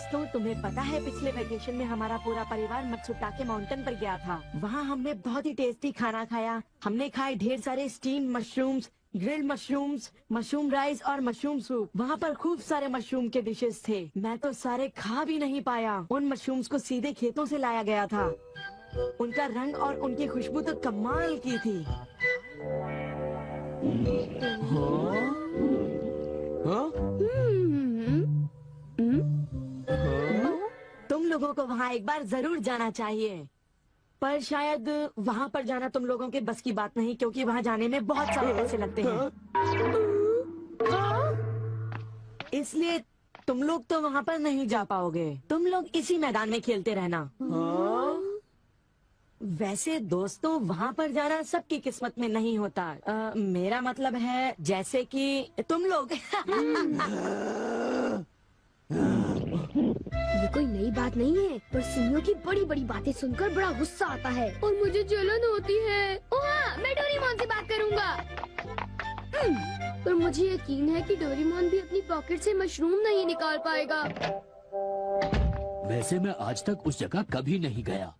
दोस्तों, तुम्हें पता है पिछले वेकेशन में हमारा पूरा परिवार मत्सुटाके माउंटेन पर गया था। वहाँ हमने बहुत ही टेस्टी खाना खाया। हमने खाए ढेर सारे steam mushrooms, grilled mushrooms, mushroom rice और मशरूम सूप। वहाँ पर खूब सारे मशरूम के डिशेस थे। मैं तो सारे खा भी नहीं पाया। उन मशरूम्स को सीधे खेतों से लाया गया था। उनका रंग और उनकी खुशबू तो कमाल की थी। तुम लोगों को वहाँ एक बार जरूर जाना चाहिए, पर शायद वहाँ पर जाना तुम लोगों के बस की बात नहीं, क्योंकि वहाँ जाने में बहुत सारे पैसे लगते हैं। इसलिए तुम लोग तो वहाँ पर नहीं जा पाओगे। तुम लोग इसी मैदान में खेलते रहना। वैसे दोस्तों, वहाँ पर जाना सबकी किस्मत में नहीं होता। मेरा मतलब है जैसे कि तुम लोग। ये कोई नई बात नहीं है, पर सीनियों की बड़ी बड़ी बातें सुनकर बड़ा गुस्सा आता है और मुझे जलन होती है। ओह हाँ, मैं डोरेमोन से बात करूँगा। पर मुझे यकीन है कि डोरेमोन भी अपनी पॉकेट से मशरूम नहीं निकाल पाएगा। वैसे मैं आज तक उस जगह कभी नहीं गया।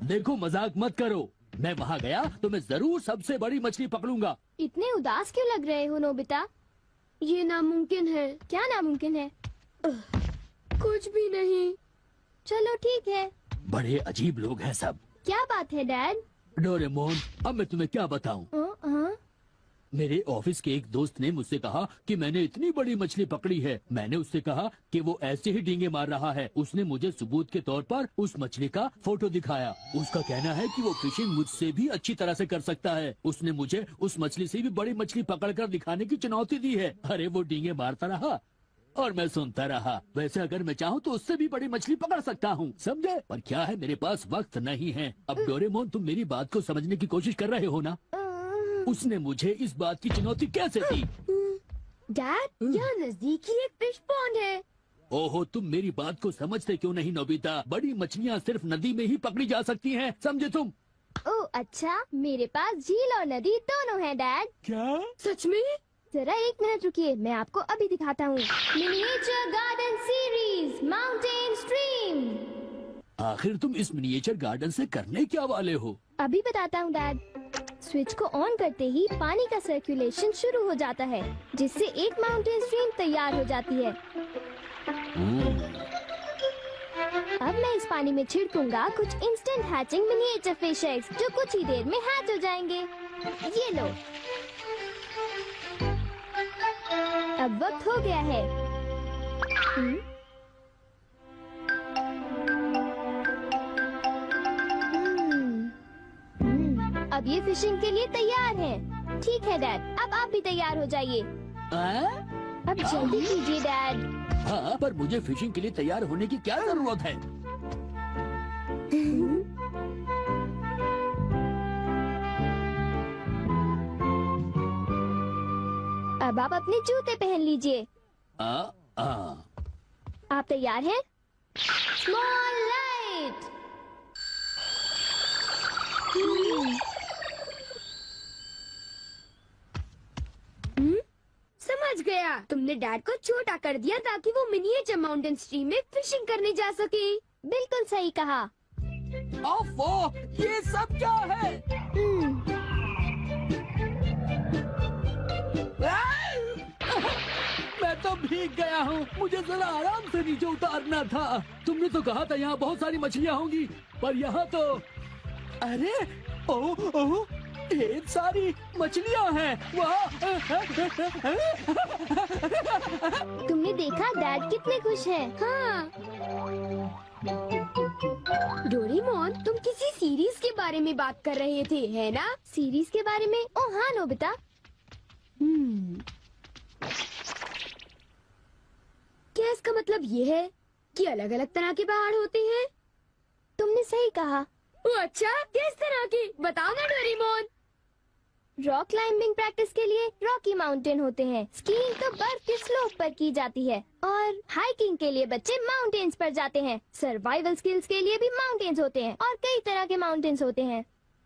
देखो, मजाक मत करो। मैं वहाँ गया तो मैं जरूर सबसे बड़ी मछली पकड़ूंगा। इतने उदास क्यों लग रहे हो नोबिता? ये नामुमकिन है। क्या नामुमकिन है? कुछ भी नहीं। चलो ठीक है। बड़े अजीब लोग हैं सब। क्या बात है डैड? डोरेमोन, अब मैं तुम्हें क्या बताऊं? मेरे ऑफिस के एक दोस्त ने मुझसे कहा कि मैंने इतनी बड़ी मछली पकड़ी है। मैंने उससे कहा कि वो ऐसे ही डींगे मार रहा है। उसने मुझे सबूत के तौर पर उस मछली का फोटो दिखाया। उसका कहना है कि वो फिशिंग मुझसे भी अच्छी तरह से कर सकता है। उसने मुझे उस मछली से भी बड़ी मछली पकड़कर दिखाने की चुनौती दी है। अरे वो डींगे मारता रहा और मैं सुनता रहा। वैसे अगर मैं चाहूँ तो उससे भी बड़ी मछली पकड़ सकता हूँ, समझे? पर क्या है, मेरे पास वक्त नहीं है। अब डोरेमोन, तुम मेरी बात को समझने की कोशिश कर रहे हो ना? उसने मुझे इस बात की चुनौती कैसे दी? डैड, यहाँ नजदीक ही एक फिश पॉन्ड है। ओहो, तुम मेरी बात को समझते क्यों नहीं नोबिता? बड़ी मछलियाँ सिर्फ नदी में ही पकड़ी जा सकती हैं, समझे तुम? ओह अच्छा, मेरे पास झील और नदी दोनों हैं डैड। क्या? सच में? जरा एक मिनट रुकिए, मैं आपको अभी दिखाता हूँ। Miniature garden series mountain stream. आखिर तुम इस मिनिएचर गार्डन से करने क्या वाले हो? अभी बताता हूँ डैड। स्विच को ऑन करते ही पानी का सर्कुलेशन शुरू हो जाता है, जिससे एक माउंटेन स्ट्रीम तैयार हो जाती है। अब मैं इस पानी में छिड़कूंगा कुछ instant hatching miniature fish eggs, जो कुछ ही देर में हैच हो जाएंगे। ये लो। अब वक्त हो गया है। अब ये फिशिंग के लिए तैयार हैं। ठीक है डैड, अब आप भी तैयार हो जाइए। अब जल्दी कीजिए डैड। हाँ, पर मुझे फिशिंग के लिए तैयार होने की क्या जरूरत है? अब आप अपने जूते पहन लीजिए। आप तैयार हैं? Small light. समझ गया, तुमने डैड को छोटा कर दिया ताकि वो मिनिएचर माउंटेन स्ट्रीम में फिशिंग करने जा सके। बिल्कुल सही कहा। ओफो, ये सब क्या है? मैं तो भीग गया हूँ। मुझे जरा आराम से नीचे उतारना था। तुमने तो कहा था यहाँ बहुत सारी मछलियाँ होंगी, पर यहाँ तो अरे ओह, ढेर सारी मछलियाँ हैं। तुमने देखा डैड कितने खुश हैं। हाँ। डोरेमोन, तुम किसी सीरीज के बारे में बात कर रहे थे, है ना? सीरीज के बारे में? ओह हाँ नोबिता। क्या इसका मतलब ये है कि अलग अलग तरह के पहाड़ होते हैं? तुमने सही कहा। ओह अच्छा, किस तरह के? बताओ ना डोरेमोन। रॉक क्लाइंबिंग प्रैक्टिस के लिए रॉकी माउंटेन होते हैं। स्कीइंग तो बर्फ के स्लोप पर की जाती है और हाइकिंग के लिए बच्चे माउंटेन्स पर जाते हैं। सर्वाइवल स्किल्स के लिए भी माउंटेन्स होते हैं और कई तरह के माउंटेन्स होते हैं।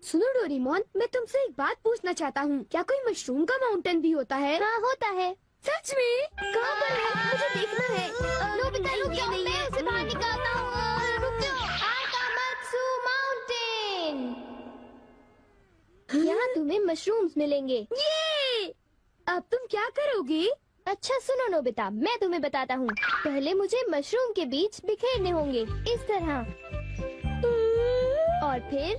सुनो डोरेमोन, मैं तुमसे एक बात पूछना चाहता हूँ। क्या कोई मशरूम का माउंटेन भी होता है? हाँ होता है। सच में? कहाँ पर है? मुझे देखना है। नोबिता रुक जाओ। तुम्हें मशरूम्स मिलेंगे। ये अब तुम क्या करोगी? अच्छा सुनो नोबिता, मैं तुम्हें बताता हूँ। पहले मुझे मशरूम के बीज बिखेरने होंगे इस तरह, और फिर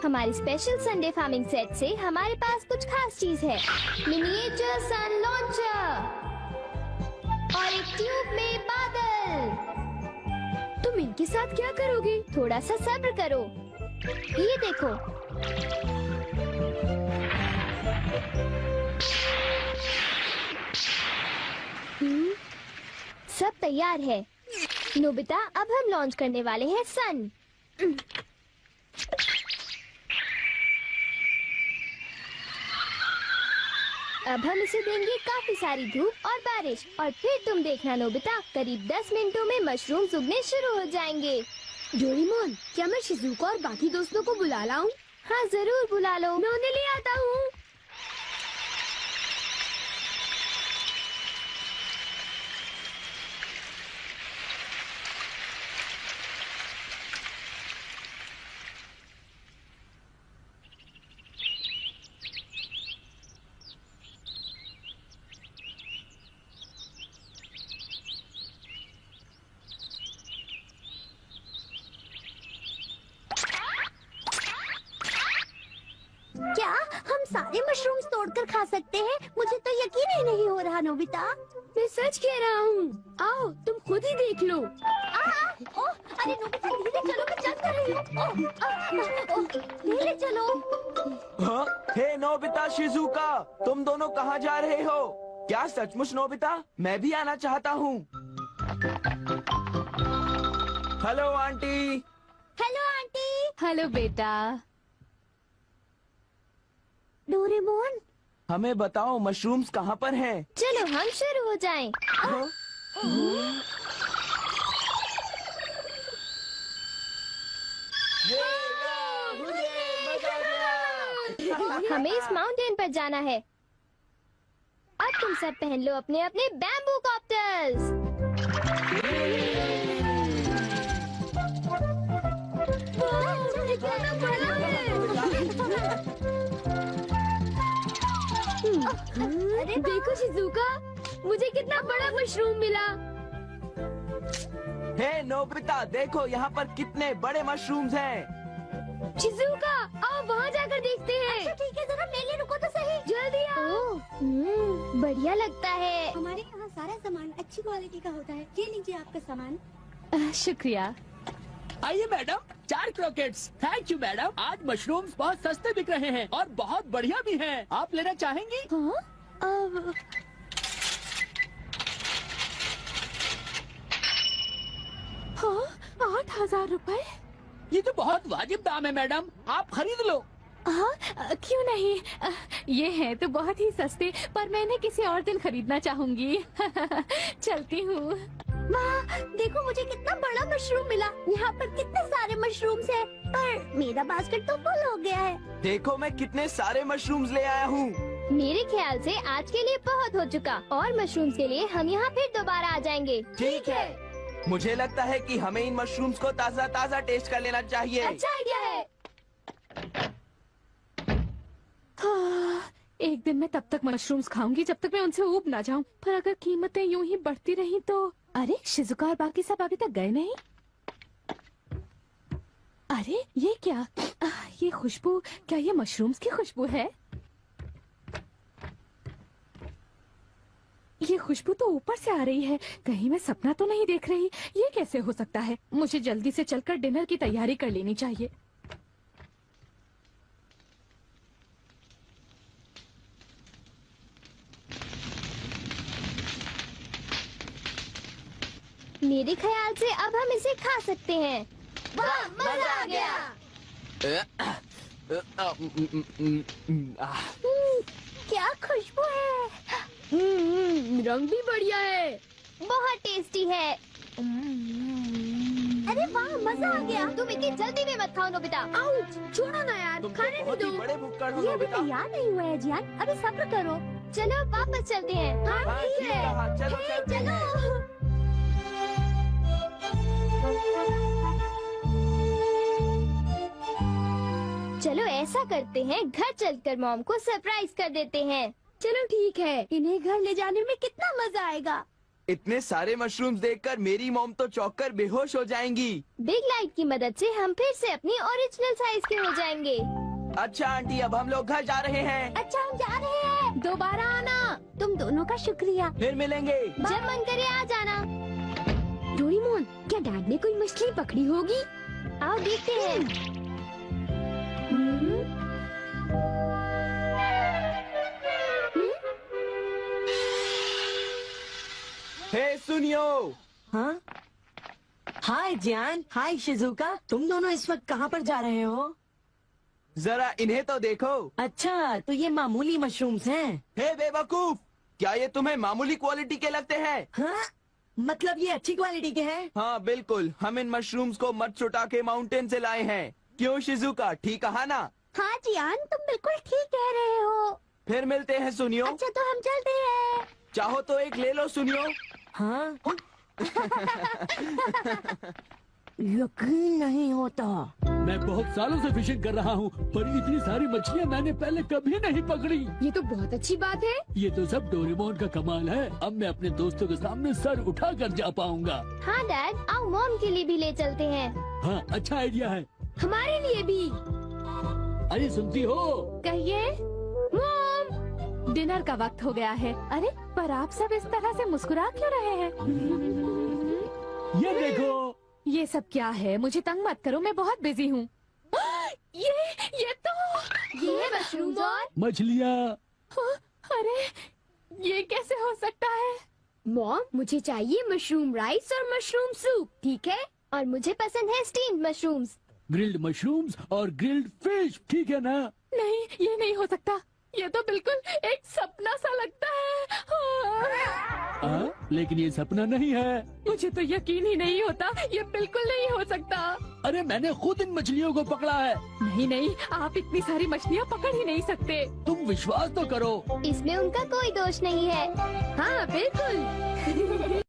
हमारी स्पेशल संडे फार्मिंग सेट से हमारे पास कुछ खास चीज है। मिनिएचर सन लॉन्चर और एक ट्यूब में बादल। तुम इनके साथ क्या करोगी? थोड़ा सा सब्र करो। ये देखो, सब तैयार है। नोबिता, अब हम लॉन्च करने वाले हैं सन। अब हम इसे देंगे काफी सारी धूप और बारिश, और फिर तुम देखना नोबिता, करीब 10 मिनटों में मशरूम उगने शुरू हो जाएंगे। डोरेमोन, क्या मैं शिजुका और बाकी दोस्तों को बुला लाऊं? हाँ जरूर बुला लो, मैं उन्हें ले आता हूँ। क्या हम सारे मशरूम्स तोड़कर खा सकते हैं? मुझे तो यकीन ही नहीं हो रहा नोबिता। मैं सच कह रहा हूँ। आओ तुम खुद ही देख लो। ओह, अरे नोबिता धीरे चलो, मैं चल कर रही हूँ। धीरे चलो। हाँ? हे नोबिता, शिजुका, तुम दोनों कहाँ जा रहे हो? क्या सचमुच नोबिता? मैं भी आना चाहता हूँ। Hello aunty. Hello aunty. Hello बेटा। डोरेमोन, हमें बताओ मशरूम्स कहाँ पर हैं? चलो हम शुरू हो जाएं। हाँ? हमें इस माउंटेन पर जाना है। अब तुम सब पहन लो अपने अपने बैम्बू कॉप्टर्स। अरे देखो शिजुका, मुझे कितना बड़ा मशरूम मिला। हे नोबिता, देखो यहाँ पर कितने बड़े मशरूम्स हैं। शिजुका, आओ वहाँ जाकर देखते हैं। अच्छा ठीक है, जरा मेले रुको तो सही। जल्दी आओ। बढ़िया लगता है। हमारे यहाँ सारा सामान अच्छी क्वालिटी का होता है। ये लीजिए आपका सामान। शुक्रिया। आइए madam, 4 croquettes. Thank you madam. आज मशरूम्स बहुत सस्ते बिक रहे हैं और बहुत बढ़िया भी हैं। आप लेना चाहेंगी? हाँ? 8,000 रुपए? ये तो बहुत वाजिब दाम है मैडम, आप खरीद लो। हाँ, क्यों नहीं। ये है तो बहुत ही सस्ते, पर मैं इन्हें किसी और दिन खरीदना चाहूंगी। चलती हूँ। वाह, देखो मुझे कितना बड़ा मशरूम मिला। यहाँ पर कितने सारे मशरूम्स हैं, पर मेरा बास्केट तो फुल हो गया है। देखो मैं कितने सारे मशरूम्स ले आया हूँ। मेरे ख्याल से आज के लिए बहुत हो चुका, और मशरूम्स के लिए हम यहाँ फिर दोबारा आ जाएंगे। ठीक है। मुझे लगता है कि हमें इन मशरूम्स को ताज़ा ताज़ा टेस्ट कर लेना चाहिए। अच्छा आइडिया है। हाँ, एक दिन मैं तब तक मशरूम्स खाऊंगी जब तक मैं उनसे ऊब ना जाऊं। पर अगर कीमतें यूं ही बढ़ती रही तो। अरे शिजुका और बाकी सब अभी तक गए नहीं। अरे ये क्या? ये खुशबू, क्या ये मशरूम्स की खुशबू है? ये खुशबू तो ऊपर से आ रही है, कहीं मैं सपना तो नहीं देख रही। ये कैसे हो सकता है? मुझे जल्दी से चलकर डिनर की तैयारी कर लेनी चाहिए। मेरे ख्याल से अब हम इसे खा सकते हैं। वाह, मजा आ गया। क्या खुशबू है। रंग भी बढ़िया है, बहुत टेस्टी है। अरे वाह, मजा आ गया। तुम इतनी जल्दी में मत खाओ नोबिता। आउच, छोड़ो ना यार, तुम तो खाने नहीं बहुत ही दो। बड़े भुक्कड़ हो ये अभी नोबिता। तैयार नहीं हुआ है जियान, अभी सब्र करो। चलो अब वापस चलते हैं। हाँ, ठीक है। हाँ, चलो हे, चलते हैं। चलो ऐसा करते हैं, घर चलकर मॉम को सरप्राइज कर देते हैं। चलो ठीक है, इन्हें घर ले जाने में कितना मजा आएगा। इतने सारे मशरूम्स देखकर मेरी मॉम तो चौंक कर बेहोश हो जाएंगी। बिग लाइट की मदद से हम फिर से अपनी ओरिजिनल साइज के हो जाएंगे। अच्छा आंटी, अब हम लोग घर जा रहे हैं। अच्छा हम जा रहे हैं। दोबारा आना। तुम दोनों का शुक्रिया। फिर मिलेंगे। जब मन करे आ जाना। डोरेमोन, क्या डैड ने कोई मछली पकड़ी होगी? आओ देखते हैं। हे सुनियो, हाँ हाय जियान, हाय शिजुका, तुम दोनों इस वक्त कहाँ पर जा रहे हो? जरा इन्हें तो देखो। अच्छा, तो ये मामूली मशरूम्स हैं। हे बेवकूफ, क्या ये तुम्हें मामूली क्वालिटी के लगते हैं? हाँ? मतलब ये अच्छी क्वालिटी के हैं? हाँ बिल्कुल, हम इन मशरूम्स को मत्सुटाके माउंटेन से लाए हैं। क्यों शिजुका, ठीक कहा ना? हाँ जियान, तुम बिल्कुल ठीक कह रहे हो। फिर मिलते हैं सुनियो। अच्छा तो हम चलते हैं। चाहो तो एक ले लो सुनियो। हाँ? यकीन नहीं होता। मैं बहुत सालों से फिशिंग कर रहा हूँ, पर इतनी सारी मछलियाँ मैंने पहले कभी नहीं पकड़ी। ये तो बहुत अच्छी बात है। ये तो सब डोरेमोन का कमाल है। अब मैं अपने दोस्तों के सामने सर उठा कर जा पाऊंगा। हाँ डैड, आओ मॉम के लिए भी ले चलते हैं। हाँ, अच्छा आइडिया है। हमारे लिए भी। अरे सुनती हो? कहिए। मॉम, डिनर का वक्त हो गया है। अरे पर आप सब इस तरह से मुस्कुरा क्यों रहे हैं? ये देखो। ये सब क्या है? मुझे तंग मत करो, मैं बहुत बिजी हूँ। ये तो ये मशरूम और मछलियाँ। अरे ये कैसे हो सकता है? मॉम, मुझे चाहिए मशरूम राइस और मशरूम सूप, ठीक है? और मुझे पसंद है स्टीम्ड मशरूम्स। ग्रिल्ड मशरूम्स और ग्रिल्ड फिश, ठीक है ना? नहीं, ये नहीं हो सकता। ये तो बिल्कुल एक सपना सा लगता है। लेकिन ये सपना नहीं है। मुझे तो यकीन ही नहीं होता, ये बिल्कुल नहीं हो सकता। अरे मैंने खुद इन मछलियों को पकड़ा है। नहीं नहीं, आप इतनी सारी मछलियाँ पकड़ ही नहीं सकते। तुम विश्वास तो करो। इसमें उनका कोई दोष नहीं है। हाँ बिल्कुल।